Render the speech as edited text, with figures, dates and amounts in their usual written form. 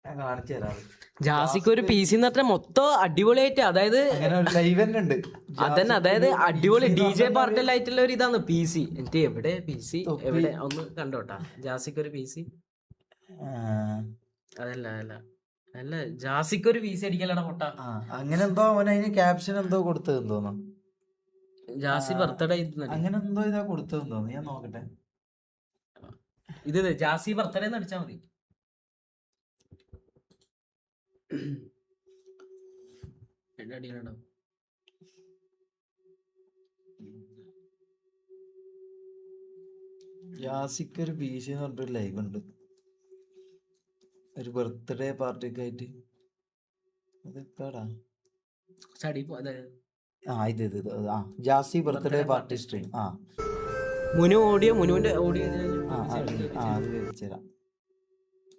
ഞാൻ കാണിച്ചു തരാം. ജാസിക്ക് ഒരു PC എന്ന് പറഞ്ഞാൽ മൊത്തം അടിപൊളിയായിട്ട്, അതായത് ലൈവ് തന്നെ ഉണ്ട് അതന്നെ, അതായത് അടിപൊളി DJ പാർട്ടിലായിട്ടുള്ള ഒരു ഇതാണ് PC. എന്നിട്ട് എവിടെ PC എവിടെ ഒന്ന് കണ്ടോട്ടാ. ജാസിക്ക് ഒരു PC അതല്ല അല്ല അല്ല ജാസിക്ക് ഒരു PC അടിക്കലടാ പൊട്ടാ. അങ്ങനെ എന്തോ അവൻ അതിന് ക്യാപ്ഷൻ എന്തോ കൊടുത്തതെന്ന് തോന്നുന്നു. ജാസി ബർത്ത്ഡേ അങ്ങനെ എന്തോ ഇതാ കൊടുത്തതെന്ന് തോന്നുന്നു. ഞാൻ നോക്കട്ടെ. ഇത് ജാസി ബർത്ത്ഡേ എന്ന് അടിച്ചാ മതി. ജാസിക്ക് ഒരു PC എന്ന് പറഞ്ഞിട്ട് ലൈവ് ഉണ്ട്, ഒരു ബർത്ത്ഡേ പാർട്ടിക്ക് ആയിട്ട്. അതെപ്പാടാ ഇത് Jassi birthday party stream. Munu audio, മുനുവിന്റെ ഓഡിയോ അത് വെച്ചുതരാം.